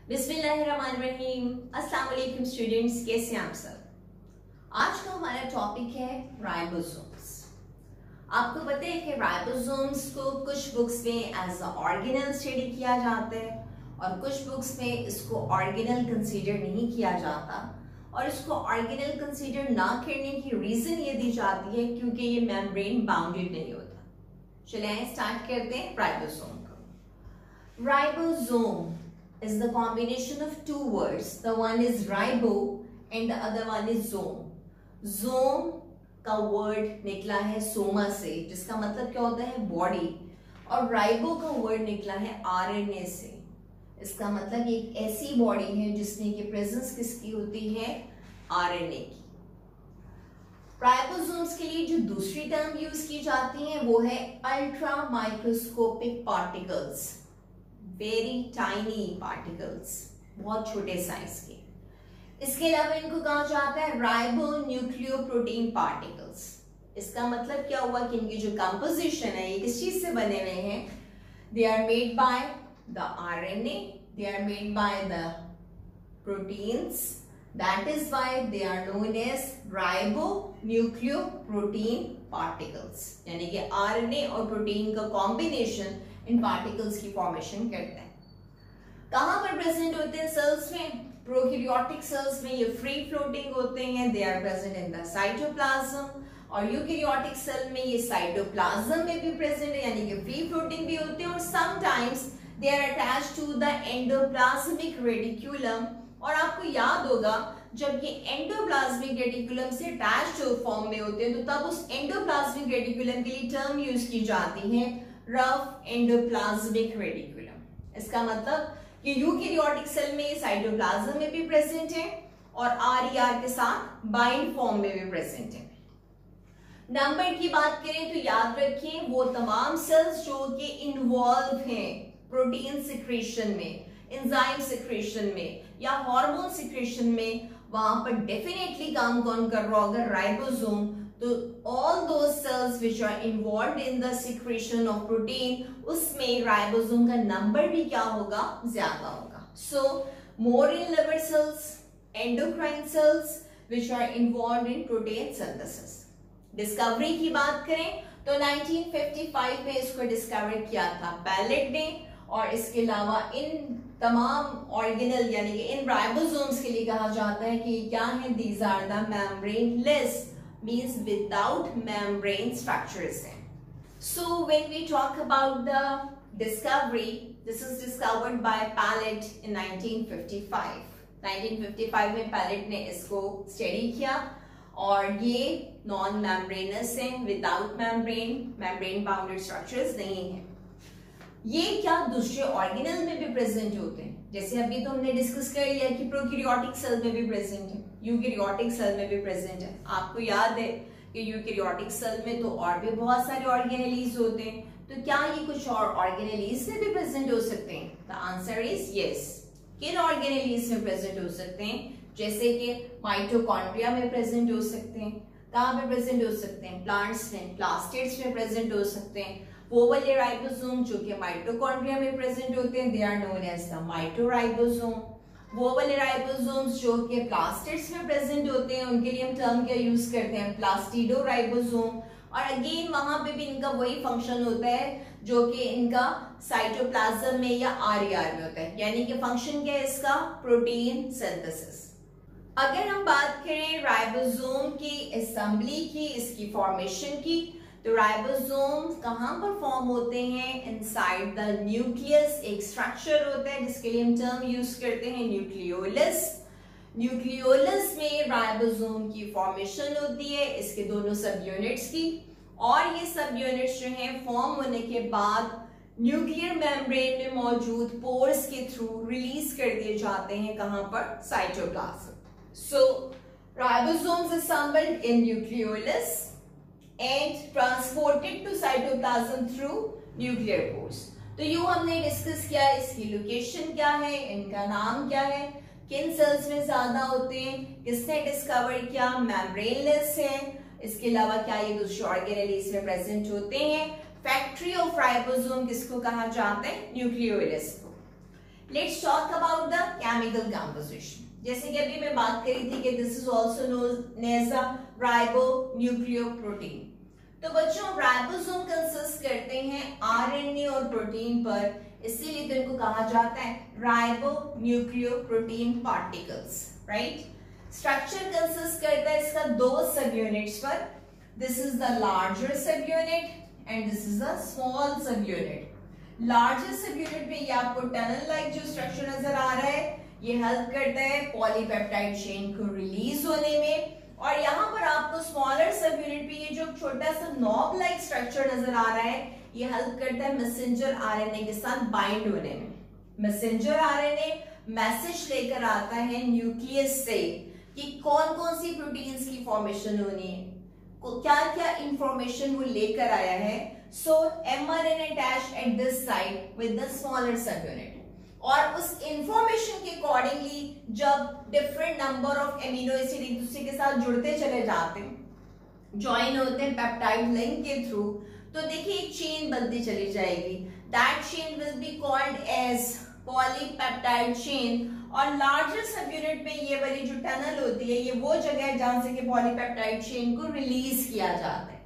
बिस्मिल्लाहिर्रहमानिर्रहीम। अस्सलाम वालेकुम स्टूडेंट्स, कैसे हैं आप सब। आज का हमारा टॉपिक है राइबोसोम्स। आपको पता है कि राइबोसोम्स को कुछ बुक्स में एज अ ऑर्गेनल स्टडी किया जाता है और कुछ बुक्स में इसको ऑर्गेनल कंसीडर नहीं किया जाता। और इसको ऑर्गेनल कंसीडर ना करने की रीजन ये दी जाती है क्योंकि ये मेम्ब्रेन बाउंडेड नहीं होता। चलिए स्टार्ट करते हैं राइबोसोम को। Ribosome is the combination of two words. The one is ribo and the other one is zome. Zome का word निकला है सोमा से, जिसका मतलब क्या होता है बॉडी, और राइबो का word निकला है आरएनए से। इसका मतलब एक ऐसी बॉडी है जिसमें की प्रेजेंस किसकी होती है, आरएनए की। राइबोसोम्स के लिए जो दूसरी टर्म यूज की जाती है वो है ultra microscopic particles, very tiny particles, बहुत छोटे साइज के। इसके अलावा इनको कहा जाता है राइबो न्यूक्लियोप्रोटीन पार्टिकल्स। इसका मतलब क्या हुआ कि इनकी जो कंपोजिशन है ये किस चीज से बने हुए हैं, they are made by the RNA, they are made by the proteins, that is why they are known as ribonucleoprotein particles. यानी कि आरएनए और प्रोटीन का कॉम्बिनेशन इन पार्टिकल्स की फॉर्मेशन करते हैं। कहां पर प्रेजेंट होते हैं सेल्स में, प्रोकैरियोटिक सेल्स में ये फ्री फ्लोटिंग होते हैं, they are present in the cytoplasm. और यूकैरियोटिक सेल में ये साइटोप्लाज्म में भी प्रेजेंट है, यानी कि फ्री फ्लोटिंग भी होते हैं। और sometimes they are attached to the endoplasmic reticulum. और आपको याद होगा जब ये एंडोप्लाज्मिक रेटिकुलम से अटैच्ड फॉर्म में होते हैं तो तब उस एंडोप्लाज्मिक रेटिकुलम के लिए टर्म यूज की जाती है रफ एंडोप्लाज्मिक रेटिकुलम। इसका मतलब कि यूकैरियोटिक सेल में साइटोप्लाज्म में भी प्रेजेंट है और आरईआर के साथ बाइंड फॉर्म में भी प्रेजेंट है। नंबर की बात करें तो याद रखें वो तमाम सेल्स जो कि इन्वॉल्व हैं प्रोटीन सिक्रेशन में, एंजाइम सिक्रेशन में या हार्मोन सिक्रेशन में, वहां पर डेफिनेटली काम कौन कर रहा होगा, राइबोसोम। तो all those cells which are involved in the secretion of protein, उसमें राइबोसोम का नंबर भी क्या होगा, ज्यादा होगा। So more in liver cells, endocrine cells which are involved in protein synthesis। Discovery की बात करें तो 1955 में इसको डिस्कवर किया था पैलेट ने। और इसके अलावा इन तमाम ऑर्गेनल यानी कि इन राइबोसोम्स के लिए कहा जाता है कि क्या है, these are the membraneless, means without membrane structures. So when we talk about the discovery, this is discovered by Pallet in 1955. 1955 में पैलेट ने इसको स्टडी किया और ये नॉन मेम्ब्रेनस है, विदाउट मेम्ब्रेन बाउंडेड स्ट्रक्चर्स नहीं है। ये क्या दूसरे ऑर्गेनल में भी प्रेजेंट होते हैं, जैसे अभी तो हमने डिस्कस कर लिया कि प्रोकैरियोटिक सेल में भी प्रेजेंट है, यूकैरियोटिक सेल में भी प्रेजेंट है। आपको याद है कि यूकैरियोटिक सेल में तो और भी बहुत सारे ऑर्गेनेलीज होते हैं, तो क्या ये कुछ और ऑर्गेनेलीज में भी प्रेजेंट हो सकते हैं? The answer is yes. किन ऑर्गेनेलीज में प्रेजेंट हो सकते हैं? जैसे कि माइटोकॉन्ड्रिया में प्रेजेंट हो सकते हैं। कहाँ पे प्रेजेंट हो सकते हैं? प्लांट्स में, प्लास्टिड्स में प्रेजेंट हो सकते हैं। वो वाले राइबोसोम जो कि माइटोकॉन्ड्रिया में प्रेजेंट होते हैं, they are known as the mitoribosome. वो वाले राइबोसोम्स जो कि प्लास्टिड्स में प्रेजेंट होते हैं उनके लिए हम टर्म क्या यूज करते हैं, प्लास्टिडोराइबोसोम। और अगेन वहां पे भी इनका वही फंक्शन होता है जो कि इनका साइटोप्लाज्म में या आरईआर में होता है, यानी कि फंक्शन क्या है इसका, प्रोटीन सिंथेसिस। अगर हम बात करें राइबोसोम की असेंबली की, इसकी फॉर्मेशन की, तो राइबोसोम कहां पर फॉर्म होते हैं, इनसाइड द न्यूक्लियस। एक स्ट्रक्चर होता है जिसके लिए हम टर्म यूज करते हैं न्यूक्लियोलस। न्यूक्लियोलस में राइबोसोम की फॉर्मेशन होती है, इसके दोनों सब यूनिट्स की। और ये सब यूनिट्स जो हैं फॉर्म होने के बाद न्यूक्लियर मेम्ब्रेन में मौजूद पोर्स के थ्रू रिलीज कर दिए जाते हैं, कहां पर, cytoplasm. So ribosomes assembled in nucleolus and transported to cytoplasm through nuclear pores। तो यूं हमने डिस्कस किया इसकी लोकेशन क्या है, इनका नाम क्या है, किन सेल्स में ज्यादा होते हैं, किसने डिस्कवर किया, मेम्ब्रेनलेस है। इसके अलावा क्या ये दूसरे ऑर्गेनेलीज में प्रेजेंट होते हैं। फैक्ट्री ऑफ राइबोसोम किसको कहा जाता है, न्यूक्लियोलस को। Let's talk about the chemical composition. जैसे कि अभी मैं बात करी थी कि this is also known as a ribonucleoprotein. तो बच्चों राइबोसोम कंसिस्ट करते हैं आरएनए और प्रोटीन पर, इसीलिए तो इनको कहा जाता है ribonucleoprotein particles, right. Structure consist करता है इसका दो सब यूनिट्स पर, दिस इज द लार्जर सब unit and this is the small सब यूनिट। लार्जर सब यूनिट में ये आपको टनल लाइक जो स्ट्रक्चर नजर आ रहा है, ये हेल्प करता है पॉलीपेप्टाइड चेन को रिलीज होने में, और यहाँ पर आपको स्मॉलर सब यूनिट पे ये जो छोटा सा नॉब लाइक स्ट्रक्चर नजर आ रहा है, ये हेल्प करता है मैसेंजर आरएनए के साथ बाइंड होने में। मैसेंजर आरएनए मैसेज लेकर आता है न्यूक्लियस से कि कौन कौन सी प्रोटीन्स की फॉर्मेशन होनी है, क्या क्या इंफॉर्मेशन वो लेकर आया है। सो mRNA attached at this site with the smaller subunit, और उस इंफॉर्मेशन के अकॉर्डिंगली जब different number of amino acid एक दूसरे के साथ जुड़ते चले जाते हैं, ज्वाइन होते हैं पेप्टाइड लिंक के थ्रू, तो देखिए एक चेन बनती चली जाएगी। That chain will be called as polypeptide chain, और लार्जर सब यूनिट में ये वाली जो टनल होती है, ये वो जगह है जहां से कि पॉलीपेप्टाइड चेन को रिलीज किया जाता है।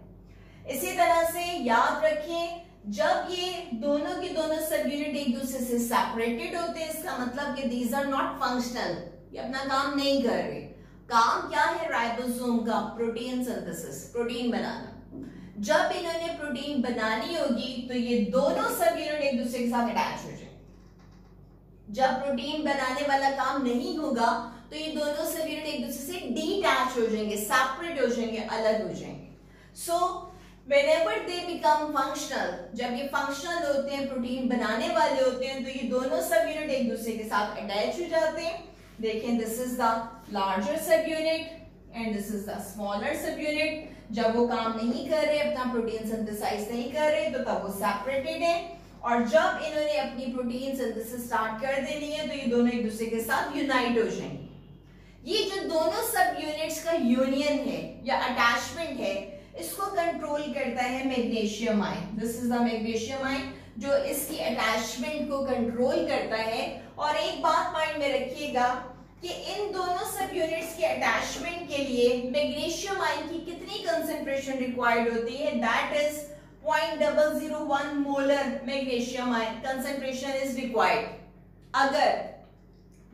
इसी तरह से याद रखें, जब ये दोनों के दोनों सब यूनिट एक दूसरे से सेपरेटेड होते हैं, इसका मतलब कि दीज आर नॉट फंक्शनल, ये अपना काम नहीं कर रहे। काम क्या है राइबोसोम का? प्रोटीन सिंथेसिस, प्रोटीन बनाना। जब इन्होंने प्रोटीन बनानी होगी तो ये दोनों सब यूनिट एक दूसरे के साथ अटैच हो जाएंगे। जब प्रोटीन बनाने वाला काम नहीं होगा तो ये दोनों सब यूनिट एक दूसरे से डीटैच हो जाएंगे, सेपरेट हो जाएंगे, अलग हो जाएंगे। सो whenever they become functional, जब ये फंक्शनल होते हैं, प्रोटीन बनाने वाले होते हैं, तो ये दोनों सब यूनिट एक दूसरे के साथ अटैच हो जाते हैं। देखें, दिस इज द लार्जर सब unit and this is the smaller सब यूनिट। जब वो काम नहीं कर रहे, अपना प्रोटीन सिंथेसाइज नहीं कर रहे, तो तब वो सेपरेटेड है, और जब इन्होंने अपनी प्रोटीन सिंथेसिस स्टार्ट कर देनी है तो ये दोनों एक दूसरे के साथ यूनाइट हो जाएंगे। ये जो दोनों सब यूनिट्स का यूनियन है या अटैचमेंट है, इसको कंट्रोल करता है magnesium ion. This is the magnesium ion जो इसकी अटैचमेंट को कंट्रोल करता है। और एक बात माइंड में रखिएगा कि इन दोनों सब यूनिट्स के अटैचमेंट के लिए मैग्नीशियम आयन की कितनी कंसंट्रेशन रिक्वायर्ड होती है? That is 0.001 molar magnesium ion concentration is required. अगर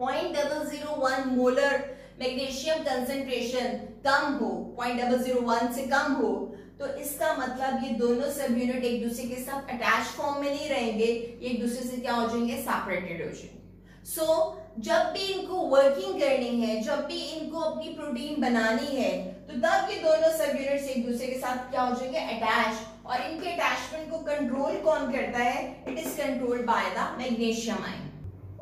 0.001 मोलर मैग्नीशियम कंसंट्रेशन कम हो, 0.001 से कम हो, तो इसका मतलब ये दोनों सब यूनिट एक दूसरे के साथ अटैच फॉर्म में नहीं रहेंगे, ये एक दूसरे से क्या हो जाएंगे? सेपरेटेड हो जाएंगे। सो जब भी इनको वर्किंग करनी है, जब भी इनको अपनी प्रोटीन बनानी है, तो तब ये दोनों सब यूनिट्स एक दूसरे के साथ क्या हो जाएंगे? अटैच। और इनके अटैचमेंट को कंट्रोल कौन करता है? It is controlled by the magnesium ion.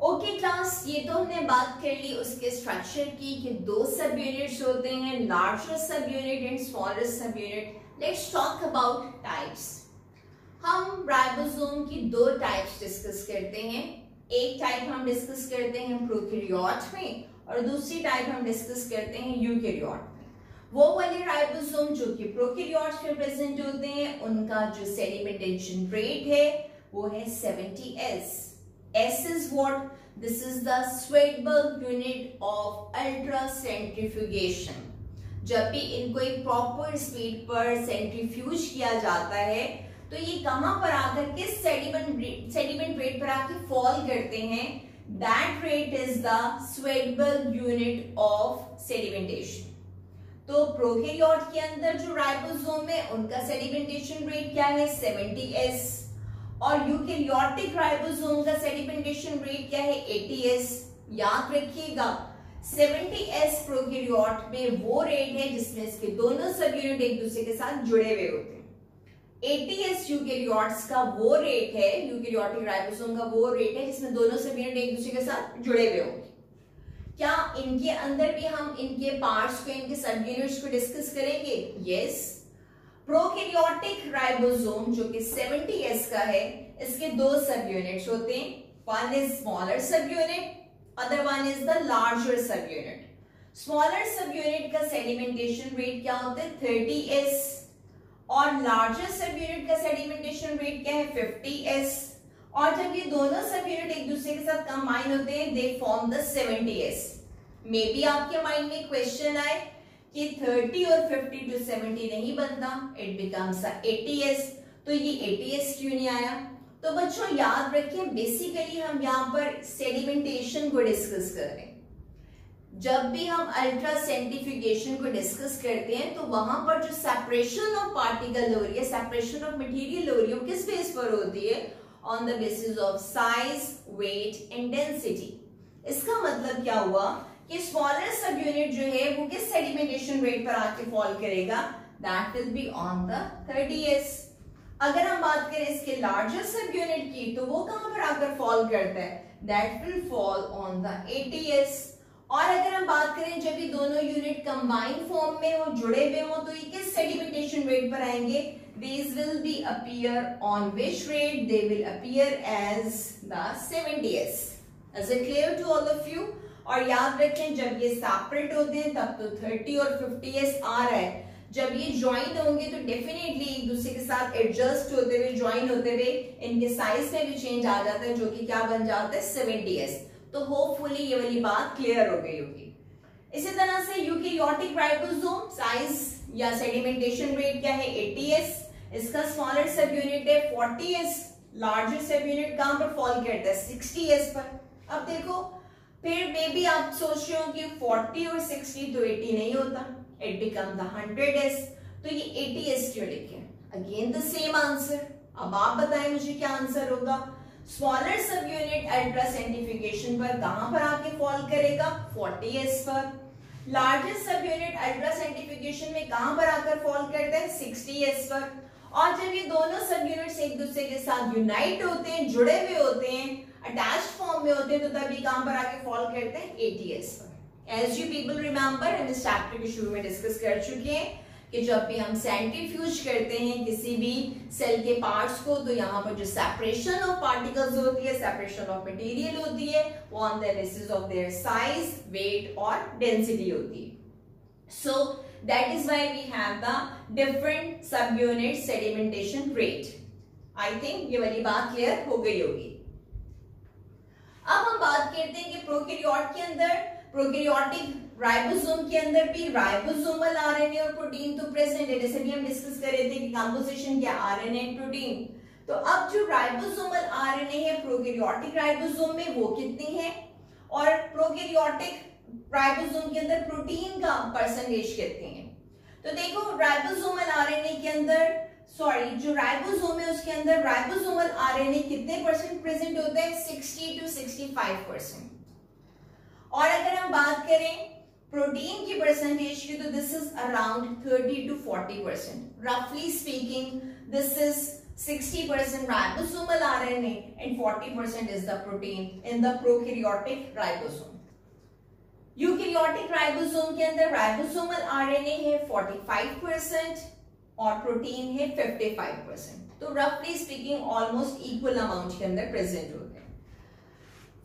Okay class, ये तो हमने बात कर ली उसके स्ट्रक्चर की कि दो सब यूनिट्स होते हैं, लार्जर सब यूनिट एंड स्मॉलर सब unit. Let's talk about types. हम राइबोसोम की दो टाइप्स डिस्कस करते हैं। एक टाइप हम डिस्कस करते हैं प्रोकैरियोट में, और दूसरी टाइप हम डिस्कस करते हैं यूकैरियोट में। वो वाले राइबोसोम जो कि प्रोकैरियोट्स में प्रेजेंट होते हैं, उनका जो सेडिमेंटेशन रेट है वो है 70S। S is what? This is the Swedberg unit of ultracentrifugation. जब भी इनको एक प्रॉपर स्पीड पर सेंट्रीफ्यूज किया जाता है, तो ये कहां पर आकर किस सेडिमेंट रेट पर आकर फॉल करते हैं? That rate is the Swedberg unit of sedimentation. तो प्रोकैरियोट के अंदर जो राइबोसोम है, उनका सेडिमेंटेशन रेट क्या है? 70S। और यूकैरियोटिक राइबोसोम का सेडिमेंटेशन रेट क्या है? 80S। याद रखिएगा, 70S प्रोकैरियोट में वो रेट है जिसमें इसके दोनों सब यूनिट एक दूसरे के साथ जुड़े हुए होते हैं। 80S यूकैरियोट्स का वो रेट है, यूकैरियोटिक राइबोसोम का वो रेट है जिसमें दोनों सब यूनिट एक दूसरे के साथ जुड़े हुए होंगे। क्या इनके अंदर भी हम इनके पार्ट्स को, इनके सब यूनिट्स को डिस्कस करेंगे? यस। प्रोकैरियोटिक राइबोसोम जो कि 70S का है, इसके दो सब यूनिट्स होते हैं। वन इज स्मॉलर सब unit, other one is the larger सब यूनिट। स्मॉलर सब यूनिट का सेडिमेंटेशन रेट क्या होता है? 30S। और लार्जर सब यूनिट का सेडिमेंटेशन रेट क्या है? 50S। और जब ये दोनों सब यूनिट एक दूसरे के साथ कंबाइन होते हैं they form the 70s। May be आपके माइंड में क्वेश्चन आए कि 30 और 50 to 70 नहीं बनता, इट बिकम्स 80s, तो ये 80s क्यों नहीं आया? तो बच्चों याद रखें, बेसिकली हम यहाँ पर सेडिमेंटेशन को डिस्कस कर रहे हैं। जब भी हम अल्ट्रा सेंट्रीफ्यूगेशन को डिस्कस करते हैं तो वहां पर जो सेपरेशन ऑफ पार्टिकल हो रही है, सेपरेशन ऑफ मटेरियल हो रही है, वो किस बेस पर होती है? On the basis of size, weight and density. इसका मतलब क्या हुआ कि स्मॉलर सब यूनिट जो है वो किस सेडिमेंटेशन रेट पर आके फॉल करेगा? That will be on the 30s। अगर हम बात करें इसके लार्जर सब यूनिट की तो वो कहां पर आकर फॉल करता है? That will fall on the 80s। और अगर हम बात करें जब ये दोनों यूनिट कंबाइंड फॉर्म में हो, जुड़े हुए हो, तो ये किस सेडिमेंटेशन रेट पर आएंगे? These will be appear on which rate? They will appear as the 70s. Is it clear to all of you? और याद रखें जब ये सेपरेट होते हैं तब तो 30 और 50s आ रहा है, जब ये ज्वाइन होंगे तो डेफिनेटली एक दूसरे के साथ एडजस्ट होते हुए, ज्वाइन होते हुए इनके साइज में भी चेंज आ जाता है, जो कि क्या बन जाता है? 70s। तो होपफुली ये वाली बात क्लियर हो गई होगी। इसी तरह से यूकैरियोटिक राइबोसोम साइज या सेडिमेंटेशन रेट क्या है? 80s। इसका स्मॉलर सब यूनिट है 40s, लार्जर सब यूनिट कहां पर फॉल करता है? 60s पर। अब देखो फिर मे बी आप सोच रहे हो कि 40 और 60 तो 80 नहीं होता, इट बिकम द 100s, तो ये 80s क्यों लिखे? Again the same answer. अब आप बताएं मुझे क्या आंसर होगा? स्मॉलर सब यूनिट अल्ट्रा सेंट्रीफ्यूगेशन पर कहां पर आके फॉल करेगा? 40s पर। लार्जेस्ट सब यूनिट अल्ट्रा सेंट्रीफ्यूगेशन में कहां पर आकर फॉल करता है? 60s पर। और जब ये दोनों सब यूनिट्स एक दूसरे के साथ यूनाइट होते हैं, जुड़े हुए होते हैं, अटैच्ड फॉर्म में होते हैं, तो तब ये कहां पर आके फॉल करते हैं? 80s पर। एज यू पीपल रिमेंबर, हम इस चैप्टर के शुरू में डिस्कस कर चुके हैं कि जब भी हम सेंट्रीफ्यूज करते हैं किसी भी सेल के पार्ट्स को, तो यहाँ पर जो सेपरेशन ऑफ पार्टिकल्स होती है, सेपरेशन ऑफ मटेरियल होती है, वो on the basis of their size, weight और डेंसिटी होती है। So that is why we have the different subunit sedimentation rate. I think ये वाली बात क्लियर हो गई होगी। अब हम बात करते हैं कि प्रोकैरियोट के अंदर, प्रोकैरियोटिक राइबोसोम के अंदर भी राइबोसोमल आरएनए और प्रोटीन तो प्रेजेंट है, जैसे भी हम डिस्कस कर रहे थे कि कंपोजिशन क्या आरएनए एंड प्रोटीन। तो अब जो राइबोसोमल आरएनए है प्रोकैरियोटिक राइबोसोम में वो कितनी है, और प्रोकैरियोटिक राइबोसोम के अंदर प्रोटीन का परसेंटेज कितनी है? तो देखो राइबोसोमल आरएनए के अंदर, सॉरी जो राइबोसोम है उसके अंदर राइबोसोमल आरएनए कितने परसेंट प्रेजेंट होते हैं? 60 to 65%। और अगर हम बात करें प्रोटीन की परसेंटेज की तो दिस इज अराउंड 30 to 40%। रफली speaking this is 60% ribosomal RNA and 40% is the protein in the prokaryotic ribosome. Eukaryotic ribosome के अंदर राइबोसोमल आरएनए है 45% और प्रोटीन है 55%। तो रफली स्पीकिंग ऑलमोस्ट इक्वल अमाउंट के अंदर प्रेजेंट होते हैं।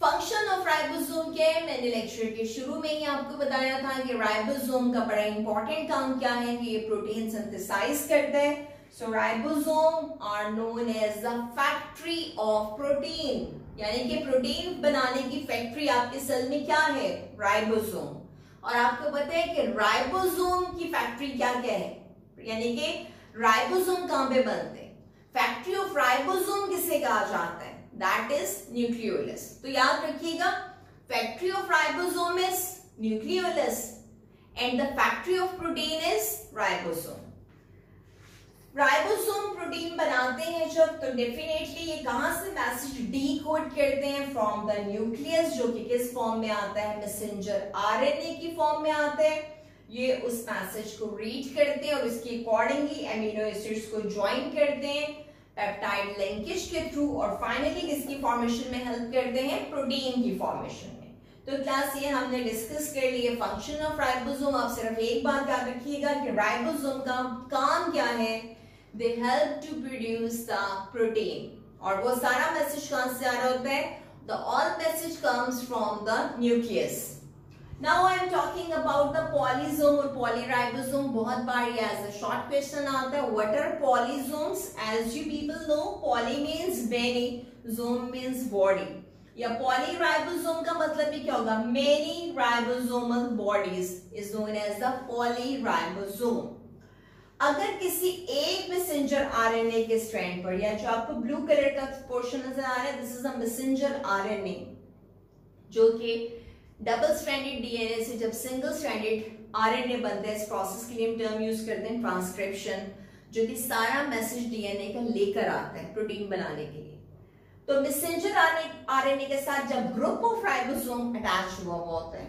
फंक्शन ऑफ राइबोसोम क्या है? मैंने लेक्चर के शुरू में ही आपको बताया था कि राइबोसोम का बड़ा इंपॉर्टेंट काम क्या है कि ये प्रोटीन सिंथेसाइज करता है। So ribosome are known as the factory of protein, यानी कि प्रोटीन बनाने की फैक्ट्री आपके सेल में क्या है? राइबोसोम। और आपको पता है कि राइबोसोम की फैक्ट्री क्या क्या है, यानी कि राइबोसोम कहां पे बनते हैं? फैक्ट्री ऑफ राइबोसोम किसे कहा जाता है? That is nucleolus. तो याद रखिएगा, factory of ribosome is nucleolus and the factory of protein is ribosome. Ribosome protein बनाते हैं जब, तो डेफिनेटली ये कहां से मैसेज डीकोड करते हैं? फ्रॉम द न्यूक्लियस, जो कि किस फॉर्म में आता है? मैसेंजर आरएनए की फॉर्म में आता है। ये उस मैसेज को रीड करते हैं और इसके अकॉर्डिंगली एमिनो एसिड्स को ज्वाइन करते हैं पेप्टाइड लिंकेज के थ्रू, और फाइनली किसकी फॉर्मेशन में हेल्प करते हैं? प्रोटीन की फॉर्मेशन में। तो क्लास ये हमने डिस्कस कर लिए फंक्शन ऑफ राइबोसोम। आप सिर्फ एक बात याद रखिएगा कि राइबोसोम का काम क्या है? They help to produce the protein. और वो सारा मैसेज कहां से आ रहा होता है? The all message comes from the nucleus. Now I am talking about the polysome और polyribosome। बहुत बार ये as a short question आता है। What are polysomes? As you people know, poly means many, some means body, या polyribosome का मतलब भी क्या होगा, many ribosomal bodies is known as the polyribosome. अगर किसी एक मैसेंजर आरएनए के स्ट्रैंड पर, या जो आपको ब्लू कलर का पोर्शन नजर आ रहा है, this is a messenger RNA, जो कि डबल स्ट्रैंडेड डीएनए से जब सिंगल स्ट्रैंडेड आरएनए बनता है, इस प्रोसेस के लिए हम टर्म यूज करते हैं ट्रांसक्रिप्शन, जो कि सारा मैसेज डीएनए का लेकर आता है प्रोटीन बनाने के लिए। तो मैसेंजर आरएनए के साथ जब ग्रुप ऑफ राइबोसोम अटैच हुआ होता है,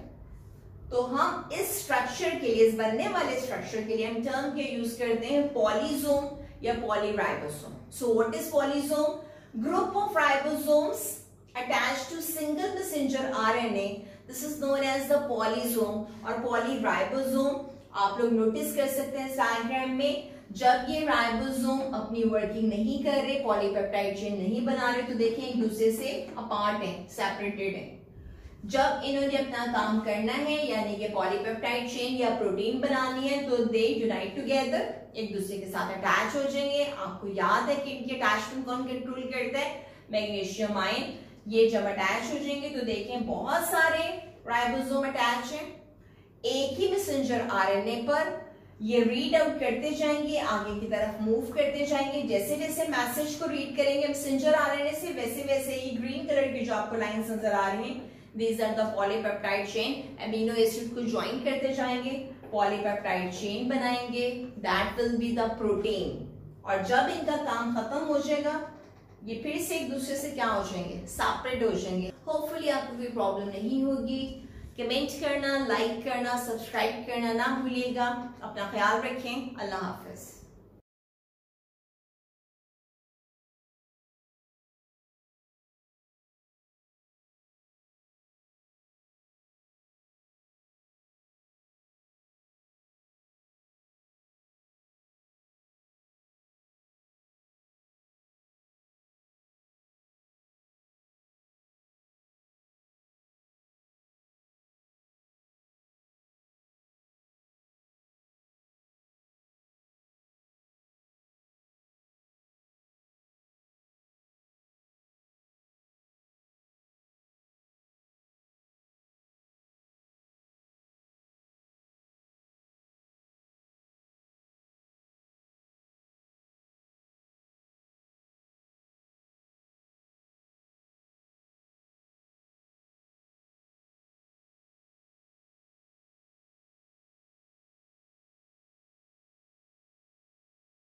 तो हम इस स्ट्रक्चर के लिए, इस बनने वाले स्ट्रक्चर के लिए हम टर्म के यूज करते हैं पॉलीसोम या polyribosome. So what is polysome? Group of ribosomes attached to single messenger RNA, this is known as the polysome और polyribosome। आप लोग नोटिस कर सकते हैं डायग्राम में, जब ये राइबोसोम अपनी वर्किंग नहीं कर रहे, पॉलीपेप्टाइड चेन नहीं बना रहे, तो देखें एक दूसरे से अपार्ट है, सेपरेटेड है। जब इन्होंने अपना काम करना है, यानी कि पॉलीपेप्टाइड चेन या प्रोटीन बनानी है, तो दे यूनाइट टुगेदर, एक दूसरे के साथ अटैच हो जाएंगे। आपको याद है कि इनकी अटैचमेंट कौन कंट्रोल करता है? Magnesium ion. ये जब अटैच हो जाएंगे तो देखें बहुत सारे राइबोसोम अटैच हैं एक ही मैसेंजर आरएनए पर। ये रीड आउट करते जाएंगे, आगे की तरफ मूव करते जाएंगे। जैसे जैसे मैसेज को रीड करेंगे मैसेंजर आरएनए से, वैसे वैसे ही ग्रीन कलर की जो आपको लाइंस नजर आ रही हैं, these are the polypeptide chain, amino acid को ज्वाइन करते जाएंगे, पॉलीपेप्टाइड चेन बनाएंगे, that will be the protein. और जब इनका काम खत्म हो जाएगा, ये फिर से एक दूसरे से क्या हो जाएंगे? सेपरेट हो जाएंगे। होपफुली आपको कोई प्रॉब्लम नहीं होगी। कमेंट करना, लाइक करना, सब्सक्राइब करना ना भूलिएगा। अपना ख्याल रखें। अल्लाह हाफिज।